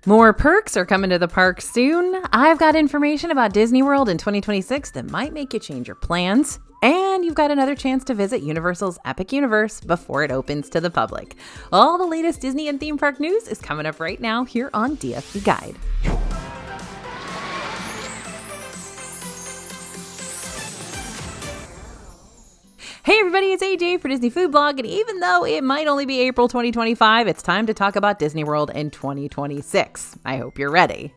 More perks are coming to the park soon. I've got information about Disney World in 2026 that might make you change your plans. And you've got another chance to visit Universal's Epic Universe before it opens to the public. All the latest Disney and theme park news is coming up right now here on DFB Guide. Hey everybody, it's AJ for Disney Food Blog, and even though it might only be April 2025, it's time to talk about Disney World in 2026. I hope you're ready.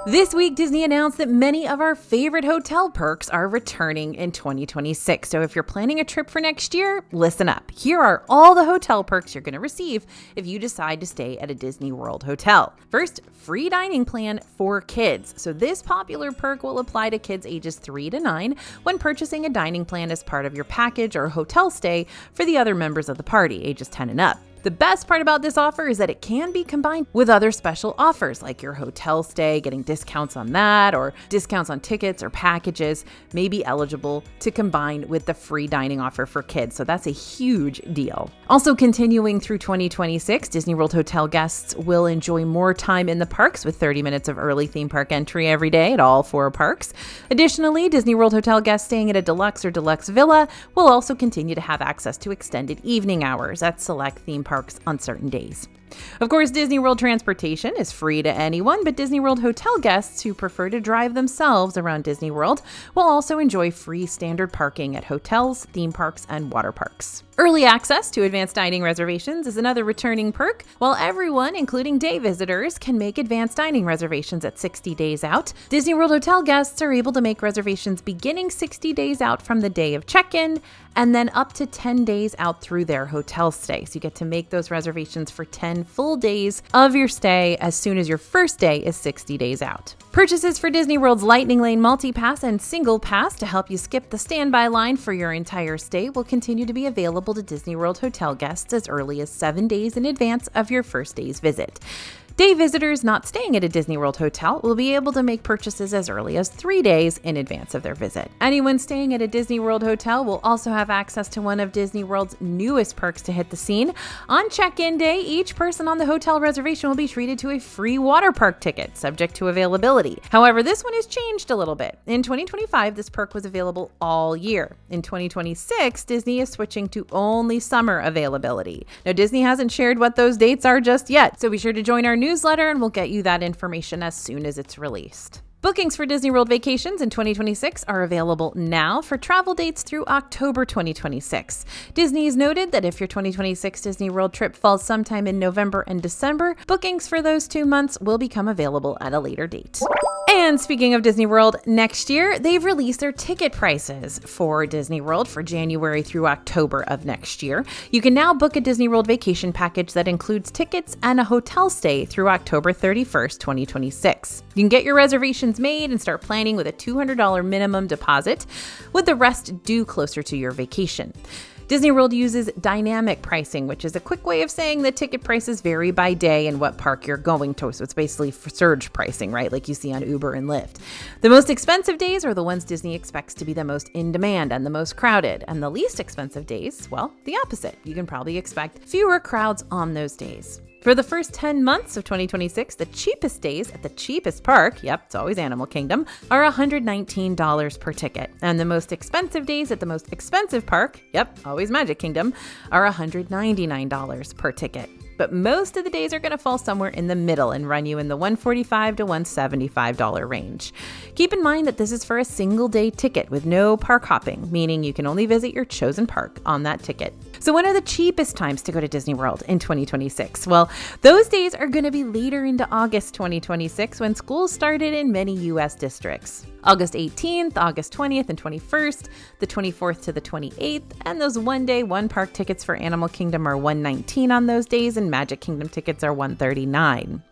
This week, Disney announced that many of our favorite hotel perks are returning in 2026. So if you're planning a trip for next year, listen up. Here are all the hotel perks you're going to receive if you decide to stay at a Disney World hotel. First, free dining plan for kids. So this popular perk will apply to kids ages 3 to 9 when purchasing a dining plan as part of your package or hotel stay for the other members of the party, ages 10 and up. The best part about this offer is that it can be combined with other special offers like your hotel stay, getting discounts on that, or discounts on tickets or packages may be eligible to combine with the free dining offer for kids. So that's a huge deal. Also continuing through 2026, Disney World hotel guests will enjoy more time in the parks with 30 minutes of early theme park entry every day at all 4 parks. Additionally, Disney World hotel guests staying at a deluxe or deluxe villa will also continue to have access to extended evening hours at select theme parks on certain days. Of course, Disney World transportation is free to anyone, but Disney World hotel guests who prefer to drive themselves around Disney World will also enjoy free standard parking at hotels, theme parks, and water parks. Early access to advanced dining reservations is another returning perk. While everyone, including day visitors, can make advanced dining reservations at 60 days out, Disney World hotel guests are able to make reservations beginning 60 days out from the day of check-in and then up to 10 days out through their hotel stay. So you get to make those reservations for 10 full days of your stay as soon as your first day is 60 days out. Purchases for Disney World's Lightning Lane Multi-Pass and Single Pass to help you skip the standby line for your entire stay will continue to be available to Disney World hotel guests as early as 7 days in advance of your first day's visit. Day visitors not staying at a Disney World hotel will be able to make purchases as early as 3 days in advance of their visit. Anyone staying at a Disney World hotel will also have access to one of Disney World's newest perks to hit the scene. On check-in day, each person on the hotel reservation will be treated to a free water park ticket, subject to availability. However, this one has changed a little bit. In 2025, this perk was available all year. In 2026, Disney is switching to only summer availability. Now, Disney hasn't shared what those dates are just yet, so be sure to join our newsletter and we'll get you that information as soon as it's released. Bookings for Disney World vacations in 2026 are available now for travel dates through October 2026. Disney has noted that if your 2026 Disney World trip falls sometime in November and December, bookings for those 2 months will become available at a later date. And speaking of Disney World, next year, they've released their ticket prices for Disney World for January through October of next year. You can now book a Disney World vacation package that includes tickets and a hotel stay through October 31st, 2026. You can get your reservations made and start planning with a $200 minimum deposit, with the rest due closer to your vacation. Disney World uses dynamic pricing, which is a quick way of saying that ticket prices vary by day and what park you're going to. So it's basically surge pricing, right? Like you see on Uber and Lyft. The most expensive days are the ones Disney expects to be the most in demand and the most crowded. And the least expensive days, well, the opposite. You can probably expect fewer crowds on those days. For the first 10 months of 2026, the cheapest days at the cheapest park, yep, it's always Animal Kingdom, are $119 per ticket. And the most expensive days at the most expensive park, yep, always Magic Kingdom, are $199 per ticket. But most of the days are going to fall somewhere in the middle and run you in the $145 to $175 range. Keep in mind that this is for a single day ticket with no park hopping, meaning you can only visit your chosen park on that ticket. So when are the cheapest times to go to Disney World in 2026? Well, those days are going to be later into August 2026 when school started in many U.S. districts. August 18th, August 20th and 21st, the 24th to the 28th, and those one-day, one-park tickets for Animal Kingdom are $119 on those days, and Magic Kingdom tickets are $139.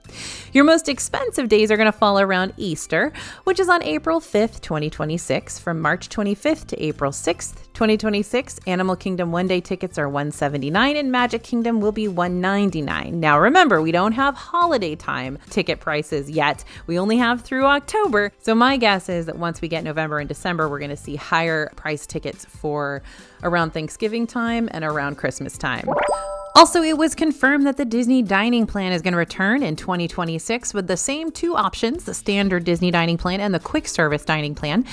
Your most expensive days are going to fall around Easter, which is on April 5th, 2026. From March 25th to April 6th, 2026, Animal Kingdom one-day tickets are $179 and Magic Kingdom will be $199. Now remember, we don't have holiday time ticket prices yet. We only have through October. So my guess is that once we get November and December, we're going to see higher price tickets for around Thanksgiving time and around Christmas time. Also, it was confirmed that the Disney Dining Plan is going to return in 2026 with the same two options, the standard Disney Dining Plan and the Quick Service Dining Plan.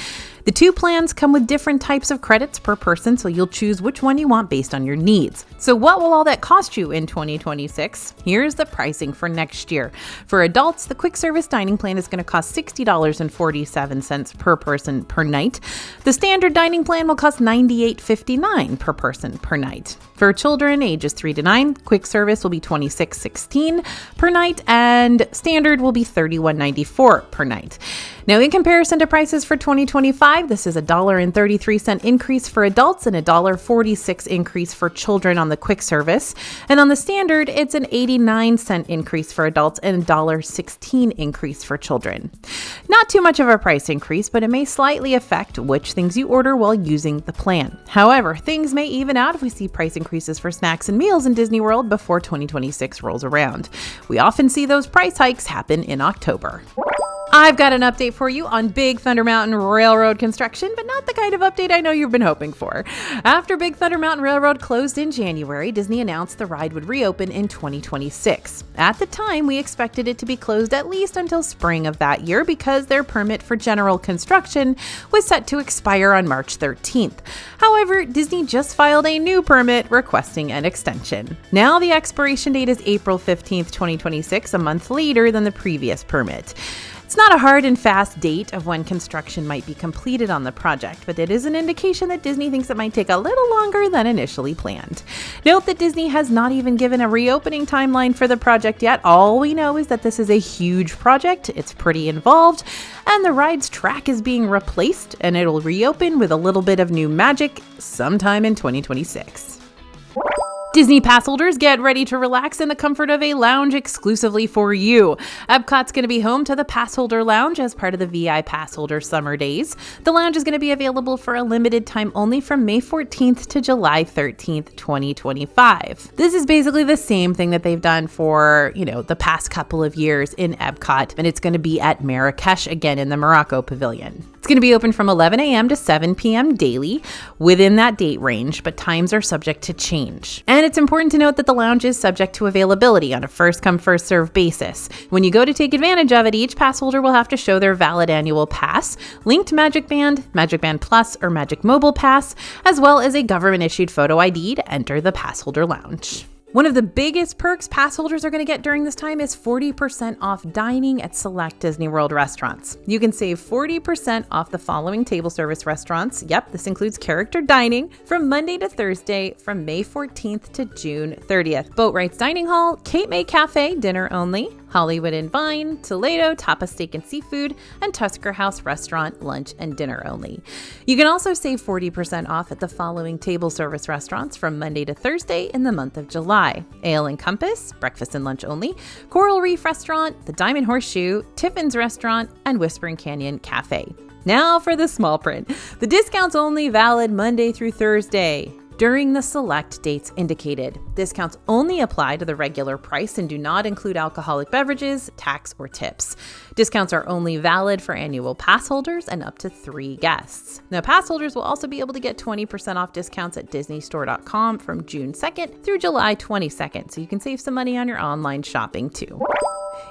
The two plans come with different types of credits per person, so you'll choose which one you want based on your needs. So what will all that cost you in 2026? Here's the pricing for next year. For adults, the Quick Service Dining Plan is going to cost $60.47 per person per night. The standard dining plan will cost $98.59 per person per night. For children ages 3 to 9, Quick Service will be $26.16 per night, and standard will be $31.94 per night. Now, in comparison to prices for 2025, this is a $1.33 increase for adults and a $1.46 increase for children on the Quick Service. And on the standard, it's an 89-cent increase for adults and a $1.16 increase for children. Not too much of a price increase, but it may slightly affect which things you order while using the plan. However, things may even out if we see price increases for snacks and meals in Disney World before 2026 rolls around. We often see those price hikes happen in October. I've got an update for you on Big Thunder Mountain Railroad construction, but not the kind of update I know you've been hoping for. After Big Thunder Mountain Railroad closed in January, Disney announced the ride would reopen in 2026. At the time, we expected it to be closed at least until spring of that year because their permit for general construction was set to expire on March 13th. However, Disney just filed a new permit requesting an extension. Now the expiration date is April 15th, 2026, a month later than the previous permit. It's not a hard and fast date of when construction might be completed on the project, but it is an indication that Disney thinks it might take a little longer than initially planned. Note that Disney has not even given a reopening timeline for the project yet. All we know is that this is a huge project, it's pretty involved, and the ride's track is being replaced, and it'll reopen with a little bit of new magic sometime in 2026. Disney pass holders, get ready to relax in the comfort of a lounge exclusively for you. Epcot's going to be home to the Passholder Lounge as part of the VI Passholder Summer Days. The lounge is going to be available for a limited time only from May 14th to July 13th, 2025. This is basically the same thing that they've done for, the past couple of years in Epcot, and it's going to be at Marrakesh again in the Morocco Pavilion. It's going to be open from 11 a.m. to 7 p.m. daily within that date range, but times are subject to change. And it's important to note that the lounge is subject to availability on a first-come, first-served basis. When you go to take advantage of it, each pass holder will have to show their valid annual pass, linked Magic Band, Magic Band Plus, or Magic Mobile Pass, as well as a government-issued photo ID to enter the pass holder lounge. One of the biggest perks pass holders are going to get during this time is 40% off dining at select Disney World restaurants. You can save 40% off the following table service restaurants. Yep, this includes character dining from Monday to Thursday from May 14th to June 30th. Boatwright's Dining Hall, Cape May Cafe, dinner only, Hollywood and Vine, Toledo, Tapa Steak and Seafood, and Tusker House Restaurant, lunch and dinner only. You can also save 40% off at the following table service restaurants from Monday to Thursday in the month of July: Ale and Compass, breakfast and lunch only, Coral Reef Restaurant, the Diamond Horseshoe, Tiffin's Restaurant, and Whispering Canyon Cafe. Now for the small print. The discount's only valid Monday through Thursday during the select dates indicated. Discounts only apply to the regular price and do not include alcoholic beverages, tax, or tips. Discounts are only valid for annual pass holders and up to 3 guests. Now, pass holders will also be able to get 20% off discounts at disneystore.com from June 2nd through July 22nd, so you can save some money on your online shopping too.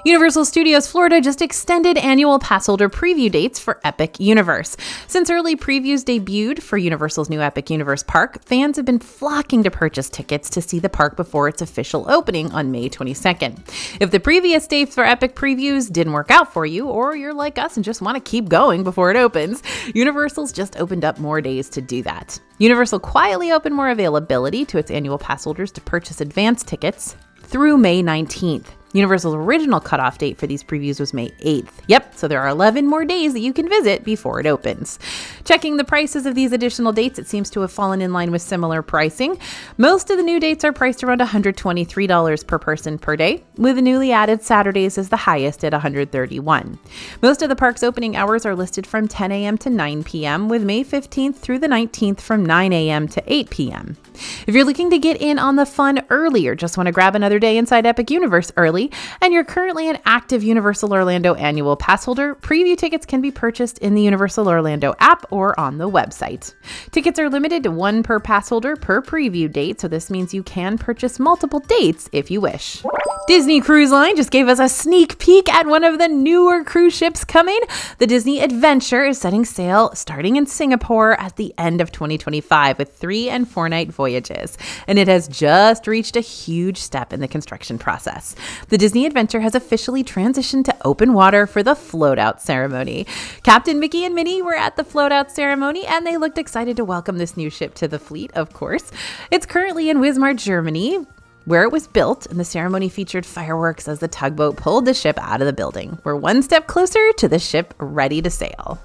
Universal Studios Florida just extended annual passholder preview dates for Epic Universe. Since early previews debuted for Universal's new Epic Universe park, fans have been flocking to purchase tickets to see the park before its official opening on May 22nd. If the previous dates for Epic previews didn't work out for you, or you're like us and just want to keep going before it opens, Universal's just opened up more days to do that. Universal quietly opened more availability to its annual pass holders to purchase advance tickets through May 19th. Universal's original cutoff date for these previews was May 8th. Yep, so there are 11 more days that you can visit before it opens. Checking the prices of these additional dates, it seems to have fallen in line with similar pricing. Most of the new dates are priced around $123 per person per day, with the newly added Saturdays as the highest at $131. Most of the park's opening hours are listed from 10 a.m. to 9 p.m., with May 15th through the 19th from 9 a.m. to 8 p.m. If you're looking to get in on the fun early or just want to grab another day inside Epic Universe early, early, and you're currently an active Universal Orlando annual pass holder, preview tickets can be purchased in the Universal Orlando app or on the website. Tickets are limited to one per pass holder per preview date, so this means you can purchase multiple dates if you wish. Disney Cruise Line just gave us a sneak peek at one of the newer cruise ships coming. The Disney Adventure is setting sail starting in Singapore at the end of 2025 with 3 and 4 night voyages, and it has just reached a huge step in the construction process. The Disney Adventure has officially transitioned to open water for the float-out ceremony. Captain Mickey and Minnie were at the float-out ceremony, and they looked excited to welcome this new ship to the fleet, of course. It's currently in Wismar, Germany, where it was built, and the ceremony featured fireworks as the tugboat pulled the ship out of the building. We're one step closer to the ship ready to sail.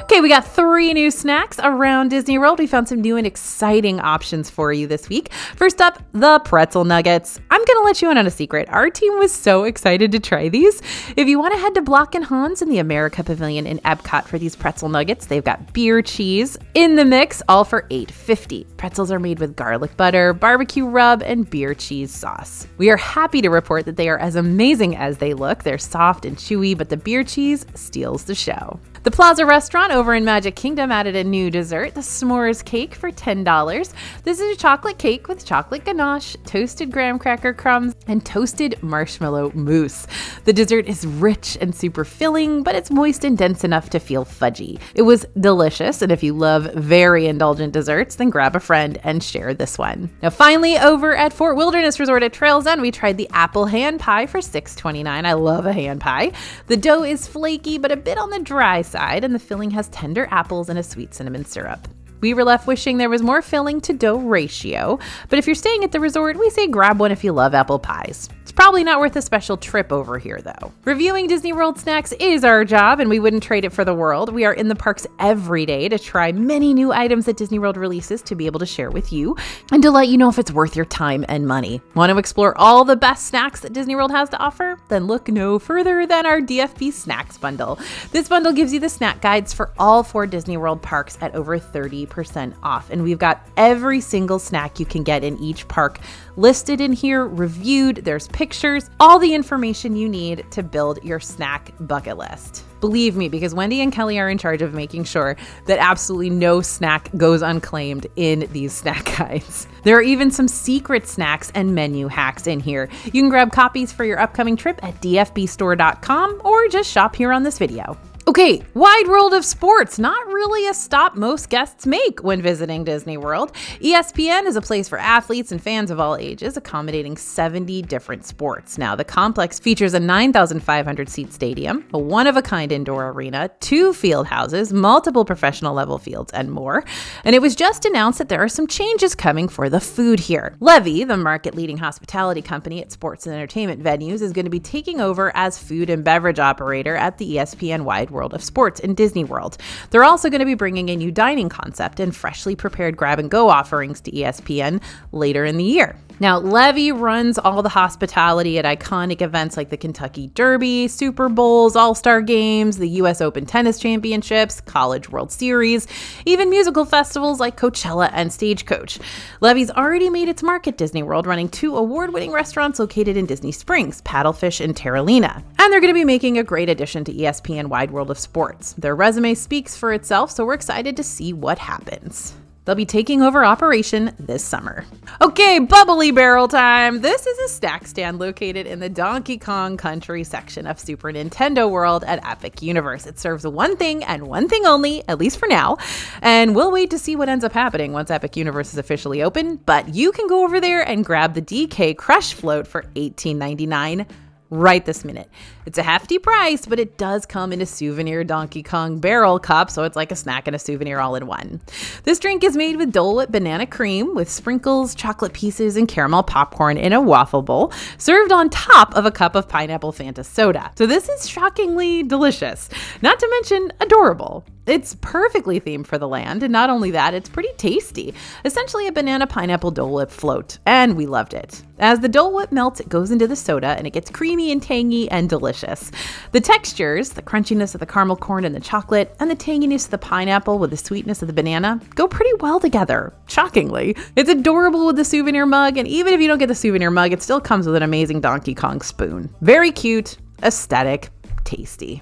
Okay, we got 3 new snacks around Disney World. We found some new and exciting options for you this week. First up, the pretzel nuggets. I'm going to let you in on a secret. Our team was so excited to try these. If you want to head to Block and Hans in the America Pavilion in Epcot for these pretzel nuggets, they've got beer cheese in the mix, all for $8.50. Pretzels are made with garlic butter, barbecue rub, and beer cheese sauce. We are happy to report that they are as amazing as they look. They're soft and chewy, but the beer cheese steals the show. The Plaza Restaurant over in Magic Kingdom added a new dessert, the s'mores cake for $10. This is a chocolate cake with chocolate ganache, toasted graham cracker crumbs, and toasted marshmallow mousse. The dessert is rich and super filling, but it's moist and dense enough to feel fudgy. It was delicious, and if you love very indulgent desserts, then grab a friend and share this one. Now finally, over at Fort Wilderness Resort at Trails End, we tried the apple hand pie for $6.29. I love a hand pie. The dough is flaky, but a bit on the dry side, and the filling has tender apples and a sweet cinnamon syrup. We were left wishing there was more filling to dough ratio, but if you're staying at the resort, we say grab one if you love apple pies. It's probably not worth a special trip over here, though. Reviewing Disney World snacks is our job, and we wouldn't trade it for the world. We are in the parks every day to try many new items that Disney World releases to be able to share with you and to let you know if it's worth your time and money. Want to explore all the best snacks that Disney World has to offer? Then look no further than our DFP Snacks Bundle. This bundle gives you the snack guides for all 4 Disney World parks at over 30% off, and we've got every single snack you can get in each park listed in here, reviewed. There's pictures, all the information you need to build your snack bucket list. Believe me, because Wendy and Kelly are in charge of making sure that absolutely no snack goes unclaimed in these snack guides. There are even some secret snacks and menu hacks in here. You can grab copies for your upcoming trip at dfbstore.com or just shop here on this video. Okay, wide world of sports, not really a stop most guests make when visiting Disney World. ESPN is a place for athletes and fans of all ages, accommodating 70 different sports. Now, the complex features a 9,500 seat stadium, a one-of-a-kind indoor arena, 2 field houses, multiple professional level fields, and more. And it was just announced that there are some changes coming for the food here. Levy, the market-leading hospitality company at sports and entertainment venues, is going to be taking over as food and beverage operator at the ESPN Wide World of Sports in Disney World. They're also going to be bringing a new dining concept and freshly prepared grab-and-go offerings to ESPN later in the year. Now, Levy runs all the hospitality at iconic events like the Kentucky Derby, Super Bowls, All-Star Games, the U.S. Open Tennis Championships, College World Series, even musical festivals like Coachella and Stagecoach. Levy's already made its mark at Disney World, running 2 award-winning restaurants located in Disney Springs, Paddlefish and Terralina. And they're going to be making a great addition to ESPN Wide World of Sports. Their resume speaks for itself, so we're excited to see what happens. They'll be taking over operation this summer. Okay, bubbly barrel time. This is a snack stand located in the Donkey Kong Country section of Super Nintendo World at Epic Universe. It serves one thing and one thing only, at least for now. And we'll wait to see what ends up happening once Epic Universe is officially open. But you can go over there and grab the DK Crush Float for $18.99 right this minute. It's a hefty price, but it does come in a souvenir Donkey Kong barrel cup, so it's like a snack and a souvenir all in one. This drink is made with Dole Whip banana cream with sprinkles, chocolate pieces, and caramel popcorn in a waffle bowl, served on top of a cup of pineapple Fanta soda. So this is shockingly delicious, not to mention adorable. It's perfectly themed for the land, and not only that, it's pretty tasty. Essentially a banana pineapple Dole Whip float, and we loved it. As the Dole Whip melts, it goes into the soda, and it gets creamy and tangy and delicious. delicious. The textures, the crunchiness of the caramel corn and the chocolate, and the tanginess of the pineapple with the sweetness of the banana go pretty well together, shockingly. It's adorable with the souvenir mug, and even if you don't get the souvenir mug, it still comes with an amazing Donkey Kong spoon. Very cute, aesthetic, tasty.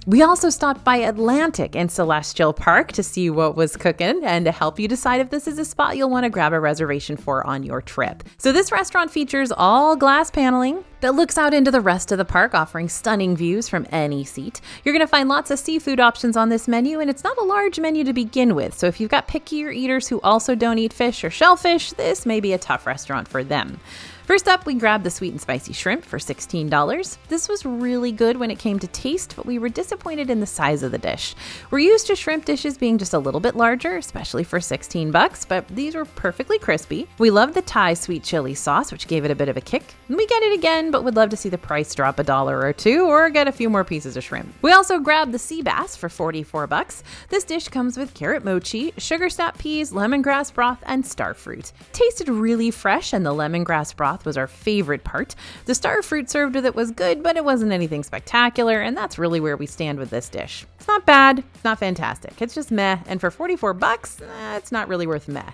We also stopped by Atlantic and Celestial Park to see what was cooking and to help you decide if this is a spot you'll want to grab a reservation for on your trip. So this restaurant features all glass paneling that looks out into the rest of the park, offering stunning views from any seat. You're going to find lots of seafood options on this menu, and it's not a large menu to begin with, so if you've got pickier eaters who also don't eat fish or shellfish, this may be a tough restaurant for them. First up, we grabbed the sweet and spicy shrimp for $16. This was really good when it came to taste, but we were disappointed in the size of the dish. We're used to shrimp dishes being just a little bit larger, especially for $16, but these were perfectly crispy. We love the Thai sweet chili sauce, which gave it a bit of a kick. And we get it again, but would love to see the price drop $1 or $2 or get a few more pieces of shrimp. We also grabbed the sea bass for $44. This dish comes with carrot mochi, sugar snap peas, lemongrass broth, and star fruit. Tasted really fresh, and the lemongrass broth was our favorite part. The star fruit served with it was good, but it wasn't anything spectacular, and that's really where we stand with this dish. It's not bad, it's not fantastic, it's just meh, and for $44, it's not really worth meh.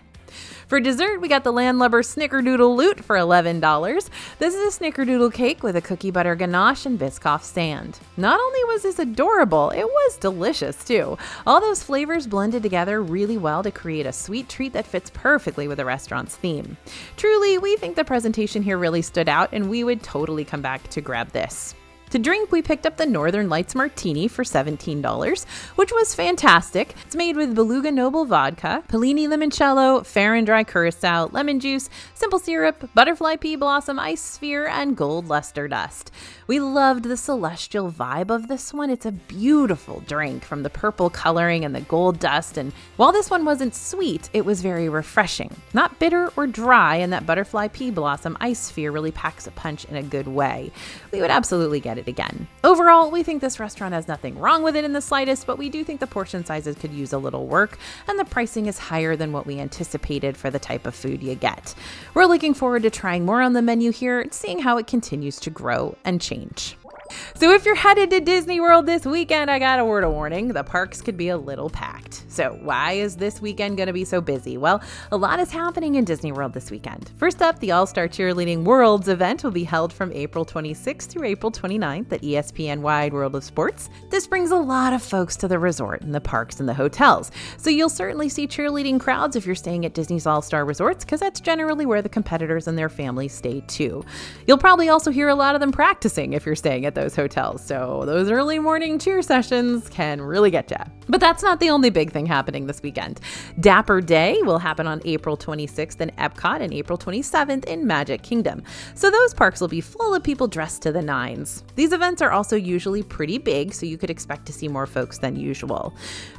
For dessert, we got the Landlubber Snickerdoodle Loot for $11. This is a snickerdoodle cake with a cookie butter ganache and Biscoff sand. Not only was this adorable, it was delicious too. All those flavors blended together really well to create a sweet treat that fits perfectly with the restaurant's theme. Truly, we think the presentation here really stood out, and we would totally come back to grab this. To drink, we picked up the Northern Lights Martini for $17, which was fantastic. It's made with Beluga Noble vodka, Pellini limoncello, Fair and Dry curacao, lemon juice, simple syrup, butterfly pea blossom ice sphere, and gold luster dust. We loved the celestial vibe of this one. It's a beautiful drink from the purple coloring and the gold dust, and while this one wasn't sweet, it was very refreshing. Not bitter or dry, and that butterfly pea blossom ice sphere really packs a punch in a good way. We would absolutely get it again. Overall, we think this restaurant has nothing wrong with it in the slightest, but we do think the portion sizes could use a little work, and the pricing is higher than what we anticipated for the type of food you get. We're looking forward to trying more on the menu here and seeing how it continues to grow and change. So if you're headed to Disney World this weekend, I got a word of warning. The parks could be a little packed. So why is this weekend going to be so busy? Well, a lot is happening in Disney World this weekend. First up, the All-Star Cheerleading Worlds event will be held from April 26th through April 29th at ESPN Wide World of Sports. This brings a lot of folks to the resort and the parks and the hotels. So you'll certainly see cheerleading crowds if you're staying at Disney's All-Star Resorts, because that's generally where the competitors and their families stay too. You'll probably also hear a lot of them practicing if you're staying at those hotels, so those early morning cheer sessions can really get ya. But that's not the only big thing happening this weekend. Dapper Day will happen on April 26th in Epcot and April 27th in Magic Kingdom, so those parks will be full of people dressed to the nines. These events are also usually pretty big, so you could expect to see more folks than usual.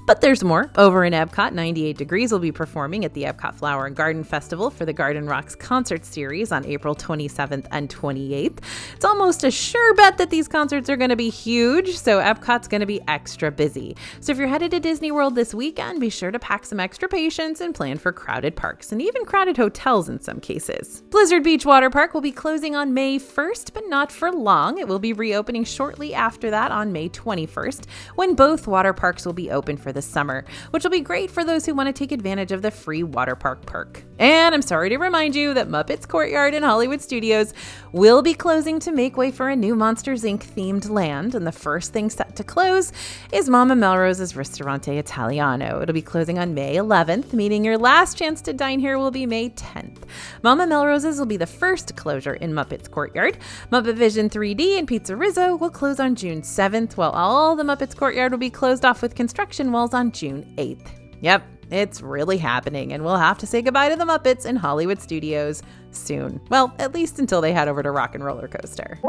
But there's more. Over in Epcot, 98 Degrees will be performing at the Epcot Flower and Garden Festival for the Garden Rocks concert series on April 27th and 28th. It's almost a sure bet that these concerts are going to be huge, so Epcot's going to be extra busy. So if you're headed to Disney World this weekend, be sure to pack some extra patience and plan for crowded parks and even crowded hotels in some cases. Blizzard Beach Water Park will be closing on May 1st, but not for long. It will be reopening shortly after that on May 21st, when both water parks will be open for the summer, which will be great for those who want to take advantage of the free water park perk. And I'm sorry to remind you that Muppets Courtyard in Hollywood Studios will be closing to make way for a new Monsters Inc. themed land, and the first thing set to close is Mama Melrose's Ristorante Italiano. It'll be closing on May 11th, meaning your last chance to dine here will be May 10th. Mama Melrose's will be the first closure in Muppets Courtyard. Muppet Vision 3D and Pizza Rizzo will close on June 7th, while all the Muppets Courtyard will be closed off with construction walls on June 8th. Yep, it's really happening, and we'll have to say goodbye to the Muppets in Hollywood Studios soon. Well, at least until they head over to Rock and Roller Coaster.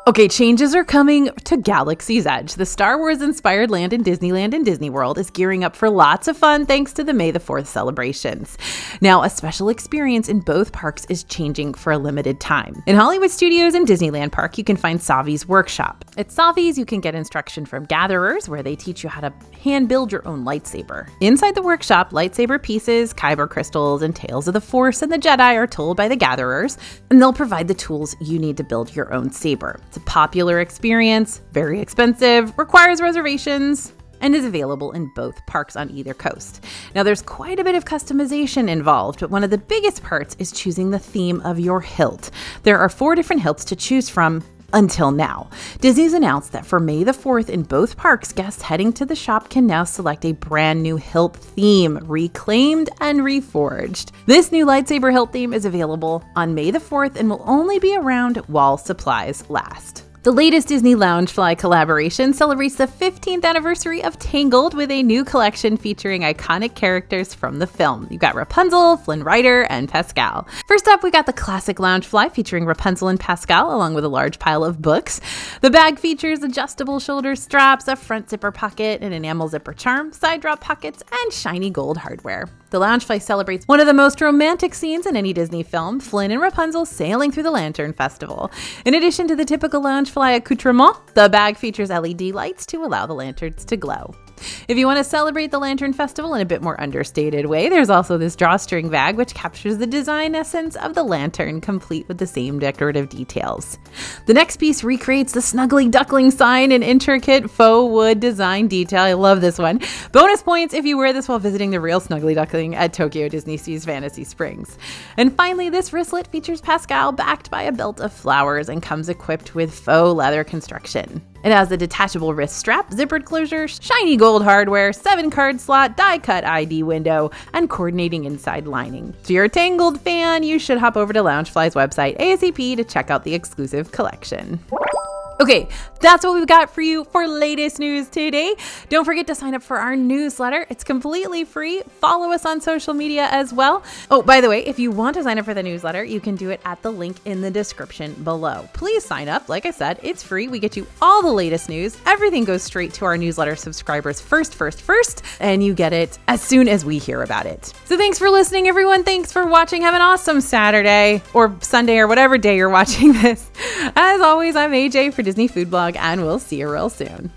Okay, changes are coming to Galaxy's Edge. The Star Wars-inspired land in Disneyland and Disney World is gearing up for lots of fun thanks to the May the 4th celebrations. Now, a special experience in both parks is changing for a limited time. In Hollywood Studios and Disneyland Park, you can find Savi's Workshop. At Savi's, you can get instruction from gatherers, where they teach you how to hand build your own lightsaber. Inside the workshop, lightsaber pieces, kyber crystals, and tales of the Force and the Jedi are told by the gatherers, and they'll provide the tools you need to build your own saber. It's a popular experience, very expensive, requires reservations, and is available in both parks on either coast. Now, there's quite a bit of customization involved, but one of the biggest parts is choosing the theme of your hilt. There are 4 different hilts to choose from until now. Disney's announced that for May the 4th in both parks, guests heading to the shop can now select a brand new hilt theme, reclaimed and reforged. This new lightsaber hilt theme is available on May the 4th and will only be around while supplies last. The latest Disney Loungefly collaboration celebrates the 15th anniversary of Tangled with a new collection featuring iconic characters from the film. You've got Rapunzel, Flynn Rider, and Pascal. First up, we got the classic Loungefly featuring Rapunzel and Pascal, along with a large pile of books. The bag features adjustable shoulder straps, a front zipper pocket, an enamel zipper charm, side drop pockets, and shiny gold hardware. The Loungefly celebrates one of the most romantic scenes in any Disney film, Flynn and Rapunzel sailing through the Lantern Festival. In addition to the typical Loungefly accoutrement, the bag features LED lights to allow the lanterns to glow. If you want to celebrate the Lantern Festival in a bit more understated way, there's also this drawstring bag which captures the design essence of the lantern, complete with the same decorative details. The next piece recreates the Snuggly Duckling sign in intricate faux wood design detail. I love this one. Bonus points if you wear this while visiting the real Snuggly Duckling at Tokyo Disney Sea's Fantasy Springs. And finally, this wristlet features Pascal backed by a belt of flowers and comes equipped with faux leather construction. It has a detachable wrist strap, zippered closure, shiny gold hardware, 7-card slot, die-cut ID window, and coordinating inside lining. If you're a Tangled fan, you should hop over to Loungefly's website ASAP to check out the exclusive collection. Okay, that's what we've got for you for latest news today. Don't forget to sign up for our newsletter. It's completely free. Follow us on social media as well. Oh, by the way, if you want to sign up for the newsletter, you can do it at the link in the description below. Please sign up. Like I said, it's free. We get you all the latest news. Everything goes straight to our newsletter subscribers first, and you get it as soon as we hear about it. So thanks for listening, everyone. Thanks for watching. Have an awesome Saturday or Sunday or whatever day you're watching this. As always, I'm AJ for Disney Food Blog, and we'll see you real soon.